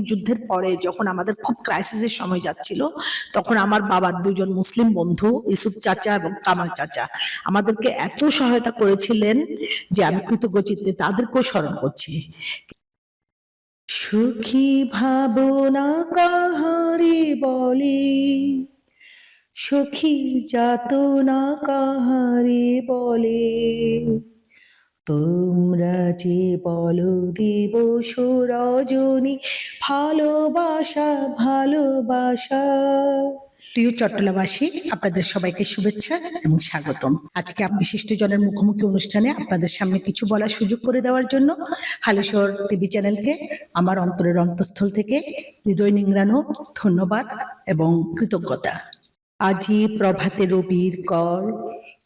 যুদ্ধের পরে যখন আমাদের খুব ক্রাইসিসের সময় যাচ্ছিল, তখন আমার বাবার দুজন মুসলিম বন্ধু ইউসুফ চাচা এবং কামাল চাচা আমাদেরকে এত সহায়তা করেছিলেন যে আমি কৃতজ্ঞ চিত্তে তাদেরকেও স্মরণ করছি। সুখী ভাবনা কাহারে বলে, সুখী যাতনা কাহারে বলে, তোমরা যে বলো দিবস রজনী ভালোবাসা ভালোবাসা। প্রিয় চট্টলাবাসী, আপনাদের সবাইকে শুভেচ্ছা এবং স্বাগতম। আজকে বিশিষ্ট জনের মুখোমুখি অনুষ্ঠানে আপনাদের সামনে কিছু বলার সুযোগ করে দেওয়ার জন্য হালিশহর টিভি চ্যানেলকে আমার অন্তরের অন্তঃস্থল থেকে হৃদয় নিংড়ানো ধন্যবাদ এবং কৃতজ্ঞতা। আজি প্রভাতে রবির কর,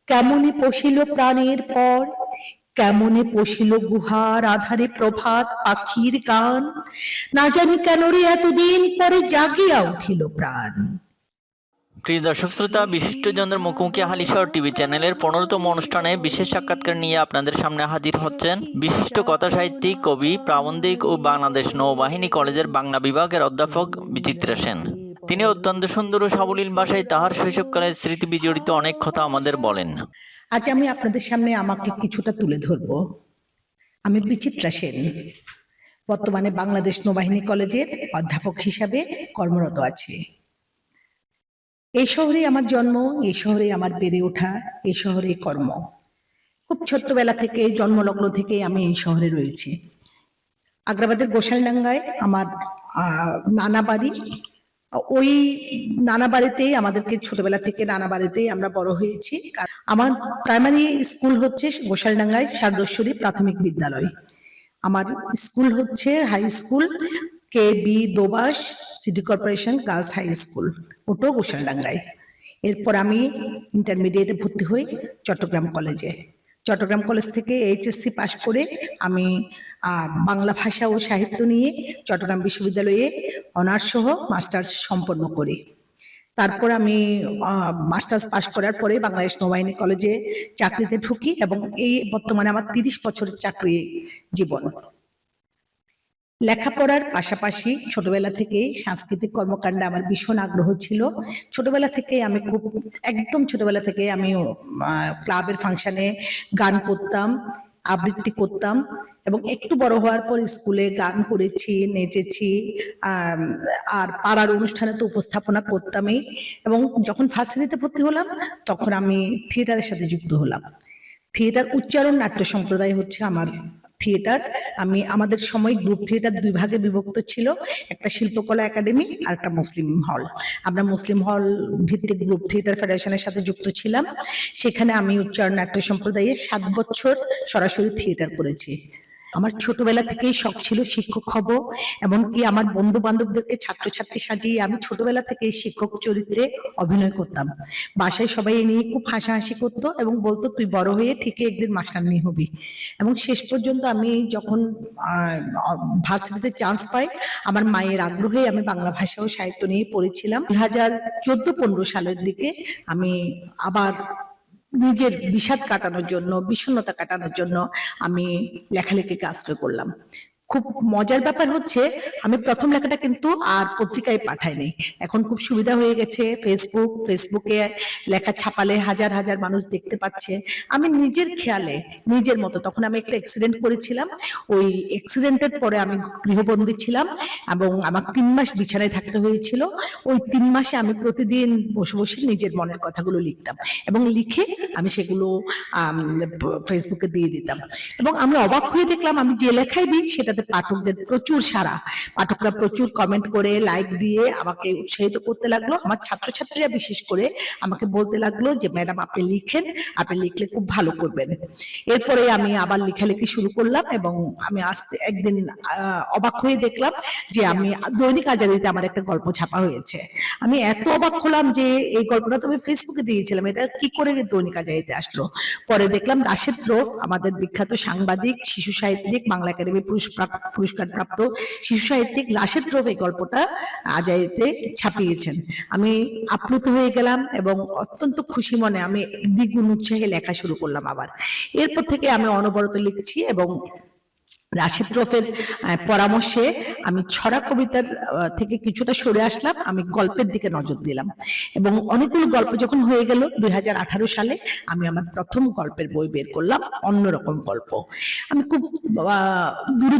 কেমনে পশিল প্রাণের পর, কেমনে পশিল গুহার আধারে প্রভাত পাখির গান, না জানি কেন রে এতদিন পরে জাগিয়া উঠিল প্রাণ। প্রিয় দর্শক শ্রোতা, বিশিষ্টজনদের মুখোমুখি হালিশহর টিভি চ্যানেলের 15তম অনুষ্ঠানে বিশেষ সাক্ষাৎকার নিয়ে আপনাদের সামনে হাজির হচ্ছেন বিশিষ্ট কথা সাহিত্যিক, কবি, প্রাবন্ধিক ও বাংলাদেশ নৌবাহিনী কলেজের বাংলা বিভাগের অধ্যাপক বিচিত্রা সেন। তিনি অত্যন্ত সুন্দর ও সাবলীল ভাষায় তাহার শৈশবকালের স্মৃতি বিজড়িত অনেক কথা আমাদের বলেন। আজ আমি আপনাদের সামনে আমাকে কিছুটা তুলে ধরব। আমি বিচিত্রা সেন, বর্তমানে বাংলাদেশ নৌবাহিনী কলেজের অধ্যাপক হিসাবে কর্মরত আছি। এই শহরে আমার জন্ম, এই শহরে আমার বেড়ে ওঠা, এই শহরে কর্ম। খুব ছোট্টবেলা থেকে, জন্মলগ্ন থেকে আমি এই শহরে রয়েছি। আগ্রাবাদের গোসালডাঙ্গায় আমার নানা বাড়ি। ওই নানা বাড়িতেই আমাদেরকে ছোটবেলা থেকে নানা বাড়িতেই আমরা বড় হয়েছি। আমার প্রাইমারি স্কুল হচ্ছে গোসালডাঙ্গায় শারদশ্বরী প্রাথমিক বিদ্যালয়। আমার স্কুল হচ্ছে হাই স্কুল KB দোবাস city corporation girls high school, ওটাও গোসালডাঙ্গায়। এরপর আমি ইন্টারমিডিয়েটে ভর্তি হই চট্টগ্রাম কলেজে। চট্টগ্রাম কলেজ থেকে HSC পাশ করে আমি বাংলা ভাষা ও সাহিত্য নিয়ে চট্টগ্রাম বিশ্ববিদ্যালয়ে অনার্স সহ মাস্টার্স সম্পন্ন করি। তারপর আমি মাস্টার্স পাশ করার পরে বাংলাদেশ নৌবাহিনী কলেজে চাকরিতে ঢুকি এবং এই বর্তমানে আমার 30 বছরের চাকরি জীবন। লেখাপড়ার পাশাপাশি ছোটবেলা থেকে সাংস্কৃতিক কর্মকাণ্ডে আমার ভীষণ আগ্রহ ছিল। ছোটবেলা থেকে আমি একদম ছোটবেলা থেকে আমি ক্লাবের ফাংশনে গান করতাম, আবৃত্তি করতাম এবং একটু বড় হওয়ার পর স্কুলে গান করেছি, নেচেছি, আর পাড়ার অনুষ্ঠানে তো উপস্থাপনা করতামই। এবং যখন ভার্সিটিতে ভর্তি হলাম তখন আমি থিয়েটারের সাথে যুক্ত হলাম। থিয়েটার উচ্চারণ নাট্য সম্প্রদায় হচ্ছে আমার থিয়েটার। আমাদের সময় গ্রুপ থিয়েটার 2 ভাগে বিভক্ত ছিল, একটা শিল্পকলা একাডেমি আর একটা মুসলিম হল। আমরা মুসলিম হল ভিত্তিক গ্রুপ থিয়েটার ফেডারেশনের সাথে যুক্ত ছিলাম। সেখানে আমি উচ্চারণ নাট্য সম্প্রদায়ে 7 বছর সরাসরি থিয়েটার করেছি। আমার ছোটবেলা থেকেই শখ ছিল শিক্ষক হব, এমনকি আমার বন্ধু বান্ধবদেরকে ছাত্রছাত্রী সাজিয়ে আমি ছোটবেলা থেকেই শিক্ষক চরিত্রে অভিনয় করতাম। বাসায় সবাই এ নিয়ে খুব হাসাহাসি করতো এবং বলতো তুই বড় হয়ে ঠিকই একদিন মাস্টারনি হবি। এবং শেষ পর্যন্ত আমি যখন ভার্সিটিতে চান্স পাই, আমার মায়ের আগ্রহে আমি বাংলা ভাষা ও সাহিত্য নিয়ে পড়েছিলাম। 2014-15 সালের দিকে আমি আবার নিজের বিষাদ কাটানোর জন্য, বিষণ্ণতা কাটানোর জন্য আমি লেখালেখিকে আশ্রয় করলাম। খুব মজার ব্যাপার হচ্ছে আমি প্রথম লেখাটা কিন্তু আর পত্রিকায় পাঠাইনি। এখন খুব সুবিধা হয়ে গেছে, ফেসবুকে লেখা ছাপালে হাজার হাজার মানুষ দেখতে পাচ্ছে। আমি নিজের খেয়ালে নিজের মতো, তখন আমি একটা অ্যাক্সিডেন্ট করেছিলাম, ওই অ্যাক্সিডেন্টের পরে আমি গৃহবন্দী ছিলাম এবং আমার 3 মাস বিছানায় থাকতে হয়েছিল। ওই 3 মাসে আমি প্রতিদিন বসে বসে নিজের মনের কথাগুলো লিখতাম এবং লিখে আমি সেগুলো ফেসবুকে দিয়ে দিতাম। এবং আমি অবাক হয়ে দেখলাম আমি যে লেখাই দিই সেটাতে পাঠকদের প্রচুর সাড়া, পাঠকরা প্রচুর কমেন্ট করে লাইক দিয়ে আমাকে উৎসাহিত করতে লাগলো। আমার ছাত্রছাত্রীরা বিশেষ করে আমাকে বলতে লাগলো যে ম্যাডাম আপনি লিখেন, আপনি লিখলে খুব ভালো করবেন। এরপরে আমি আবার লেখালেখি শুরু করলাম এবং আমি একদিন অবাক হয়ে দেখলাম যে আমি দৈনিক আজাদীতে আমার একটা গল্প ছাপা হয়েছে। আমি এত অবাক হলাম যে এই গল্পটা তো আমি ফেসবুকে দিয়েছিলাম, এটা কি করে দৈনিক আজাদীতে আসলো। পরে দেখলাম রাশেদ রৌফ, আমাদের বিখ্যাত সাংবাদিক, শিশু সাহিত্যিক, বাংলা একাডেমি পুরস্কার প্রাপ্ত শিশু সাহিত্যিক রাশেদ রৌফ এই গল্পটা আজাদীতে ছাপিয়েছেন। আমি আপ্লুত হয়ে গেলাম এবং অত্যন্ত খুশি মনে আমি দ্বিগুণ উৎসাহে লেখা শুরু করলাম আবার। এরপর থেকে আমি অনবরত লিখছি এবং রাশেদ রফের পরামর্শে আমি ছড়া কবিতার থেকে কিছুটা সরে আসলাম, আমি গল্পের দিকে নজর দিলাম এবং অনেকগুলো গল্প যখন হয়ে গেল 2018 সালে আমি আমার প্রথম গল্পের বই বের করলাম, অন্যরকম গল্প। আমি খুব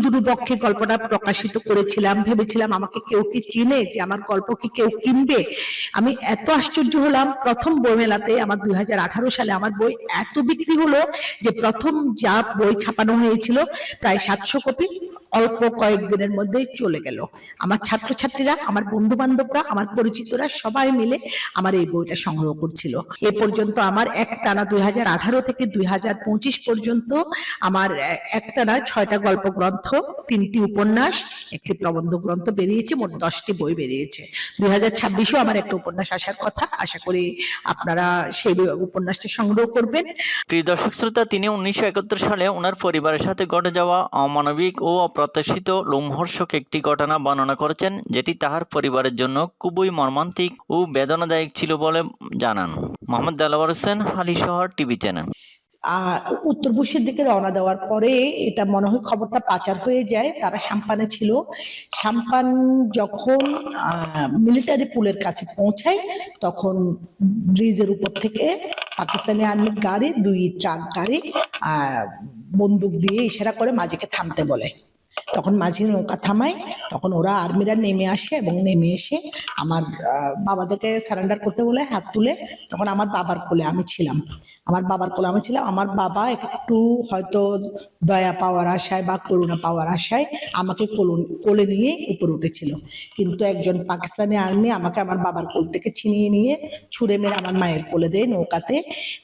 দুরু পক্ষে গল্পটা প্রকাশিত করেছিলাম, ভেবেছিলাম আমাকে কেউ কি চিনে, যে আমার গল্প কি কেউ কিনবে। আমি এত আশ্চর্য হলাম, প্রথম বই মেলাতে আমার 2018 সালে আমার বই এত বিক্রি হলো যে প্রথম যা বই ছাপানো হয়েছিল প্রায় 700 কপি অল্প কয়েকদিনের মধ্যেই চলে গেল। আমার ছাত্রছাত্রীরা, আমার বন্ধু বান্ধবরা, আমার পরিচিতরা সবাই মিলে আমার এই বইটা সংগ্রহ করছিল। এ পর্যন্ত আমার একটানা 2018 থেকে 2025 পর্যন্ত আমার একটানা 6টা গল্প গ্রন্থ, 3টি উপন্যাস, একটি প্রবন্ধ গ্রন্থ বেরিয়েছে, মোট 10টি বই বেরিয়েছে। 2026-ও আমার একটা উপন্যাস আসার কথা, আশা করি আপনারা সেই উপন্যাসটি সংগ্রহ করবেন। প্রিয় দর্শক শ্রোতা, তিনি 1971 সালে ওনার পরিবারের সাথে ঘটে যাওয়া অমানবিক ও অপ্রত্যাশিত লোমহর্ষক একটি ঘটনা বর্ণনা করেছেন, যেটি তাহার পরিবারের জন্য খুবই মর্মান্তিক ও বেদনাদায়ক ছিল বলে জানান মোহাম্মদ দেলাওয়ার হোসেন, হালিশহর টিভি চ্যানেল। উত্তরপশ্চিমের দিকে রওনা দেওয়ার পরে এটা মনে হয় খবরটা পাচার হয়ে যায়, তারা সাম্পানে ছিল। সাম্পান যখন মিলিটারি পুলের কাছে পৌঁছায় তখন ব্রিজের উপর থেকে পাকিস্তানি আর্মির গাড়ি, 2 ট্রাক গাড়ি বন্দুক দিয়ে ইশারা করে মাঝিকে থামতে বলে। তখন মাঝি নৌকা থামায়, তখন ওরা আর্মিরা নেমে আসে এবং নেমে এসে আমার বাবাদেরকে সারেন্ডার করতে বলে হাত তুলে। তখন আমার বাবার কোলে আমি ছিলাম, আমার বাবা একটু হয়তো দয়া পাওয়ার আশায় বা করুণা পাওয়ার আশায় আমাকে কোলে নিয়ে উপরে উঠেছিল, কিন্তু একজন পাকিস্তানি আর্মি আমাকে আমার বাবার কোল থেকে ছিনিয়ে নিয়ে ছুঁড়ে মেরে আমার মায়ের কোলে দেয় নৌকাতে।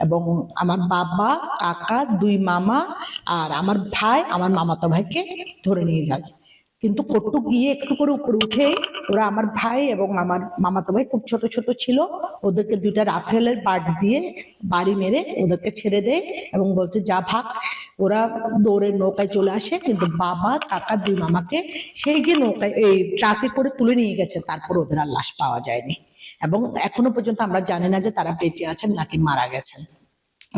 এবং আমার বাবা, কাকা, 2 মামা আর আমার ভাই, আমার মামাতো ভাইকে ধরে নিয়ে যায়। কিন্তু কটু গিয়ে একটু করে উপরে উঠে ওরা আমার ভাই এবং আমার মামাতো ভাই খুব ছোট ছোট ছিল, ওদেরকে 2টা রাফেলের বাট দিয়ে বাড়ি মেরে ওদেরকে ছেড়ে দেয় এবং বলছে যা ভাগ। ওরা দৌড়ে নৌকায় চলে আসে, কিন্তু বাবা, কাকা, 2 মামাকে সেই যে নৌকায় এই ট্রাকে করে তুলে নিয়ে গেছে, তারপর ওদের আর লাশ পাওয়া যায়নি এবং এখনো পর্যন্ত আমরা জানি না যে তারা বেঁচে আছেন নাকি মারা গেছেন,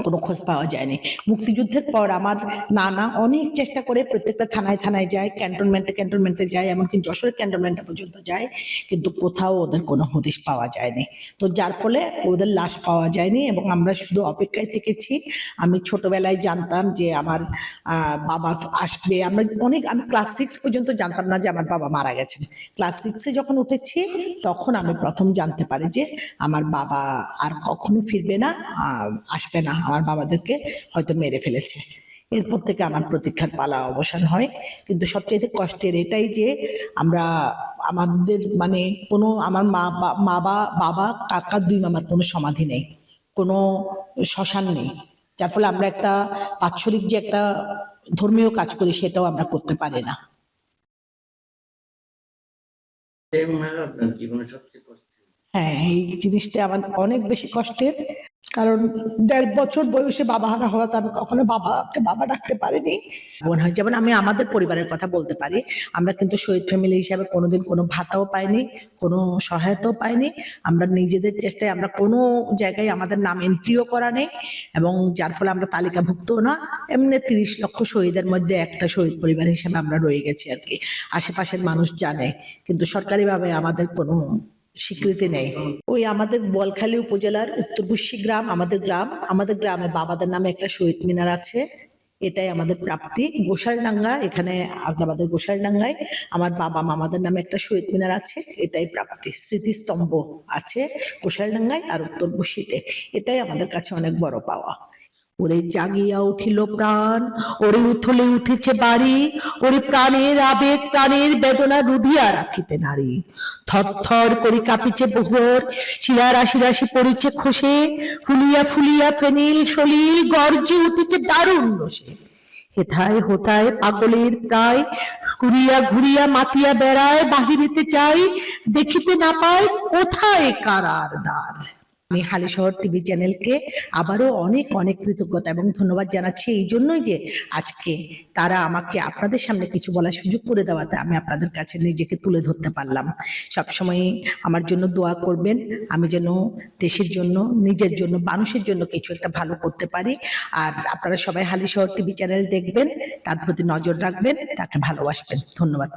কোনো খোঁজ পাওয়া যায়নি। মুক্তিযুদ্ধের পর আমার নানা অনেক চেষ্টা করে প্রত্যেকটা থানায় যায়, ক্যান্টনমেন্টে যায়, এমনকি যশোর ক্যান্টনমেন্টে পর্যন্ত যায়, কিন্তু কোথাও ওদের কোনো হদিশ পাওয়া যায়নি। তো যার ফলে ওদের লাশ পাওয়া যায়নি এবং আমরা শুধু অপেক্ষায় থেকেছি। আমি ছোটবেলায় জানতাম যে আমার বাবা আসবে, আমি ক্লাস 6 পর্যন্ত জানতাম না যে আমার বাবা মারা গেছেন। ক্লাস 6-এ যখন উঠেছি তখন আমি প্রথম জানতে পারি যে আমার বাবা আর কখনো ফিরবে না, আসবে না, আমার বাবাদেরকে হয়তো মেরে ফেলেছে। এরপর থেকে আমার প্রতীক্ষার পালা অবসান হয়। কিন্তু সবচেয়ে কষ্টের এটাই যে আমাদের মানে কোনো আমার বাবা, কাকা, 2 মামার কোনো সমাধি নেই, কোনো শ্মশান নেই, যার ফলে আমরা একটা বাৎসরিক যে একটা ধর্মীয় কাজ করি সেটাও আমরা করতে পারি না। হ্যাঁ, এই জিনিসটা আমার অনেক বেশি কষ্টের, কারণ 1.5 বছর বয়সে বাবা হারা হওয়াতে আমি কখনো বাবাকে বাবা ডাকতে পারিনি। মনে হয় যেমন আমি আমাদের পরিবারের কথা বলতে পারি, আমরা কিন্তু শহীদ ফ্যামিলি হিসাবে কোনোদিন কোনো ভাতাও পাইনি, কোনো সহায়তাও পাইনি। আমরা নিজেদের চেষ্টায় আমরা কোনো জায়গায় আমাদের নাম এন্ট্রিও করা নেই এবং যার ফলে আমরা তালিকাভুক্ত না। এমনি 30 লক্ষ শহীদের মধ্যে একটা শহীদ পরিবার হিসেবে আমরা রয়ে গেছি আর কি। আশেপাশের মানুষ জানে, কিন্তু সরকারিভাবে আমাদের কোনো স্বীকৃতি নেই। ওই আমাদের বোয়ালখালী উপজেলার উত্তরবুশি গ্রাম, আমাদের গ্রামে বাবাদের নামে একটা শহীদ মিনার আছে, এটাই আমাদের প্রাপ্তি। গোসাইডাঙ্গা, এখানে আগ্রাবাদের গোসাইডাঙ্গায় আমার বাবা মামাদের নামে একটা শহীদ মিনার আছে, এটাই প্রাপ্তি। স্মৃতিস্তম্ভ আছে গোসাইডাঙ্গায় আর উত্তরবুশিতে, এটাই আমাদের কাছে অনেক বড় পাওয়া। ওরে জাগিয়া উঠিল প্রাণ, ওরে উথলে উঠেছে বাড়ি, ওরে প্রাণের আবেগ, প্রাণের বেদনা রুধিয়া রাখিতে নারী। থরথর করে কাঁপিছে বহুর, শিলা রাশি রাশি পড়িছে খসে, ফুলিয়া ফুলিয়া ফেনিল সলিল গর্জে উঠেছে দারুণ রোষে। হেথায় হোথায় পাগলের প্রায়, ঘুরিয়া ঘুরিয়া মাতিয়া বেড়ায়, বাহিরিতে চাই দেখিতে না পায় কোথায় কারার দ্বার। আমি হালিশহর টিভি চ্যানেলকে আবারও অনেক অনেক কৃতজ্ঞতা এবং ধন্যবাদ জানাচ্ছি এই জন্যই যে আজকে তারা আমাকে আপনাদের সামনে কিছু বলার সুযোগ করে দেওয়াতে আমি আপনাদের কাছে নিজেকে তুলে ধরতে পারলাম। সবসময় আমার জন্য দোয়া করবেন, আমি যেন দেশের জন্য, নিজের জন্য, মানুষের জন্য কিছু একটা ভালো করতে পারি। আর আপনারা সবাই হালিশহর টিভি চ্যানেল দেখবেন, তার প্রতি নজর রাখবেন, তাকে ভালোবাসবেন। ধন্যবাদ।